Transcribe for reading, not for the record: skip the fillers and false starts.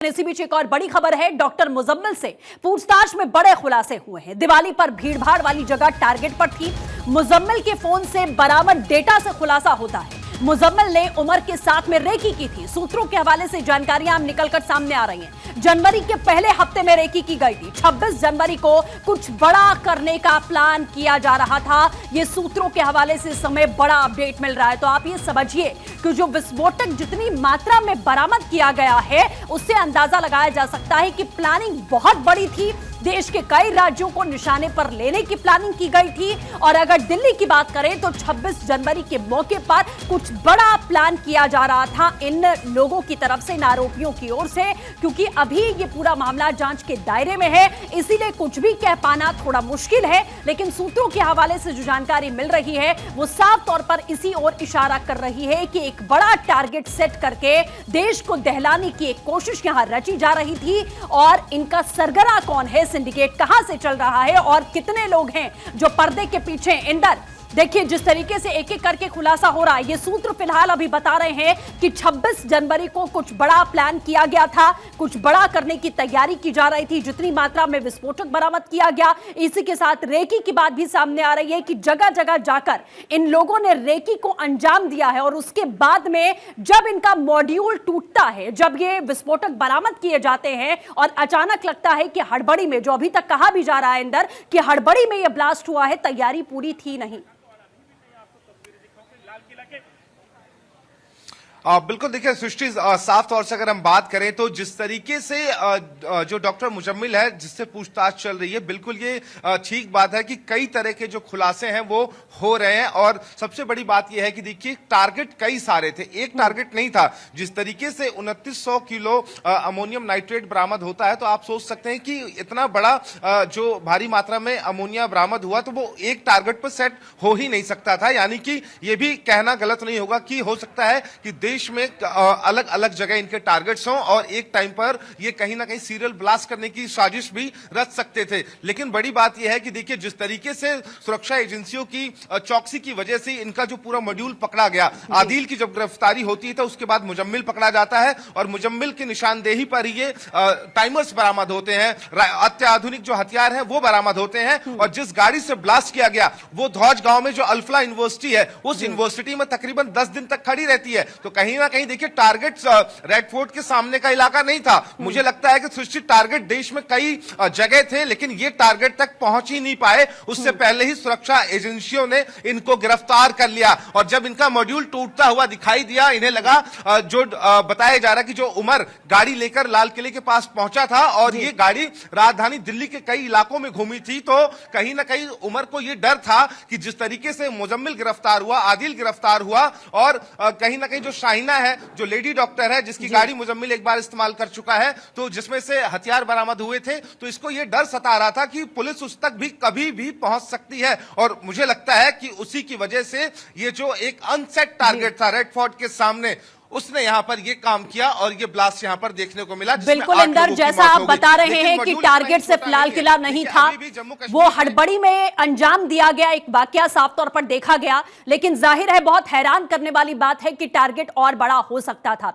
इसी बीच एक और बड़ी खबर है। डॉक्टर मुजम्मिल से पूछताछ में बड़े खुलासे हुए हैं। दिवाली पर भीड़भाड़ वाली जगह टारगेट पर थी। मुजम्मिल के फोन से बरामद डेटा से खुलासा होता है मुजम्मिल ने उमर के साथ में रेकी की थी। सूत्रों के हवाले से जानकारियां निकलकर सामने आ रही हैं। जनवरी के पहले हफ्ते में रेकी की गई थी। 26 जनवरी को कुछ बड़ा करने का प्लान किया जा रहा था। ये सूत्रों के हवाले से समय बड़ा अपडेट मिल रहा है। तो आप ये समझिए कि जो विस्फोटक जितनी मात्रा में बरामद किया गया है उससे अंदाजा लगाया जा सकता है कि प्लानिंग बहुत बड़ी थी। देश के कई राज्यों को निशाने पर लेने की प्लानिंग की गई थी। और अगर दिल्ली की बात करें तो 26 जनवरी के मौके पर कुछ बड़ा प्लान किया जा रहा था इन लोगों की तरफ से, इन आरोपियों की ओर से, क्योंकि अभी ये पूरा मामला जांच के दायरे में है, इसीलिए कुछ भी कह पाना थोड़ा मुश्किल है। लेकिन सूत्रों के हवाले से जो जानकारी मिल रही है वो साफ तौर पर इसी ओर इशारा कर रही है कि एक बड़ा टारगेट सेट करके देश को दहलाने की एक कोशिश यहां रची जा रही थी। और इनका सरगना कौन है, सिंडिकेट कहां से चल रहा है और कितने लोग हैं जो पर्दे के पीछे इंदर, देखिए जिस तरीके से एक एक करके खुलासा हो रहा है। ये सूत्र फिलहाल अभी बता रहे हैं कि 26 जनवरी को कुछ बड़ा प्लान किया गया था, कुछ बड़ा करने की तैयारी की जा रही थी। जितनी मात्रा में विस्फोटक बरामद किया गया, इसी के साथ रेकी की बात भी सामने आ रही है कि जगह जगह जाकर इन लोगों ने रेकी को अंजाम दिया है। और उसके बाद में जब इनका मॉड्यूल टूटता है, जब ये विस्फोटक बरामद किए जाते हैं और अचानक लगता है कि हड़बड़ी में, जो अभी तक कहा भी जा रहा है अंदर कि हड़बड़ी में यह ब्लास्ट हुआ है, तैयारी पूरी थी नहीं। बिल्कुल, देखिए सृष्टि, साफ तौर से अगर हम बात करें तो जिस तरीके से जो डॉक्टर मुजम्मिल है जिससे पूछताछ चल रही है, बिल्कुल ये ठीक बात है कि कई तरह के जो खुलासे हैं वो हो रहे हैं। और सबसे बड़ी बात यह है कि देखिए टारगेट कई सारे थे, एक टारगेट नहीं था। जिस तरीके से 2900 किलो अमोनियम नाइट्रेट बरामद होता है तो आप सोच सकते हैं कि इतना बड़ा जो भारी मात्रा में अमोनिया बरामद हुआ तो वो एक टारगेट पर सेट हो ही नहीं सकता था। यानी कि ये भी कहना गलत नहीं होगा कि हो सकता है कि देश में अलग अलग जगह इनके टारगेट्स हों और एक टाइम पर ये कहीं ना कहीं सीरियल ब्लास्ट करने की साजिश भी रच सकते थे। लेकिन बड़ी बात यह है कि देखिए जिस तरीके से सुरक्षा एजेंसियों की चौकसी की वजह से इनका जो पूरा मॉड्यूल पकड़ा गया, आदिल की जब गिरफ्तारी होती है तो उसके बाद मुजम्मिल पकड़ा जाता है और मुजम्मिल की निशानदेही पर ही ये टाइमर्स बरामद होते हैं, अत्याधुनिक जो हथियार है वो बरामद होते हैं। और जिस गाड़ी से ब्लास्ट किया गया वो ध्वज गांव में जो अल्फला यूनिवर्सिटी है, उस यूनिवर्सिटी में तकरीबन 10 दिन तक खड़ी रहती है। तो कहीं ना कहीं देखिए टारगेट रेड फोर्ट के सामने का इलाका नहीं था। मुझे लगता है कि सृष्टि टारगेट देश में कई जगह थे लेकिन ये टारगेट तक पहुंच ही नहीं पाए। उससे पहले ही सुरक्षा एजेंसियों ने इनको गिरफ्तार कर लिया। और जब इनका मॉड्यूल टूटता हुआ दिखाई दिया, इन्हें लगा जो बताया जा रहा कि जो उमर गाड़ी लेकर लाल किले के पास पहुंचा था और ये गाड़ी राजधानी दिल्ली के कई इलाकों में घूमी थी, तो कहीं ना कहीं उमर को यह डर था कि जिस तरीके से मुजम्मिल गिरफ्तार हुआ, आदिल गिरफ्तार हुआ और कहीं ना कहीं जो शाहिना है, जो लेडी डॉक्टर है जिसकी गाड़ी मुजम्मिल एक बार इस्तेमाल कर चुका है, तो जिसमें से हथियार बरामद हुए थे, तो इसको यह डर सता रहा था कि पुलिस उस तक भी कभी भी पहुंच सकती है। और मुझे लगता है कि उसी की वजह से ये जो एक अनसेट टारगेट था रेड फोर्ट के सामने, उसने यहां पर ये काम किया और ये ब्लास्ट यहां पर देखने को मिला। बिल्कुल इंदर, जैसा आप बता रहे हैं कि टारगेट सिर्फ लाल किला नहीं था, वो हड़बड़ी में अंजाम दिया गया एक वाकया साफ तौर पर देखा गया। लेकिन जाहिर है बहुत हैरान करने वाली बात है कि टारगेट और बड़ा हो सकता था।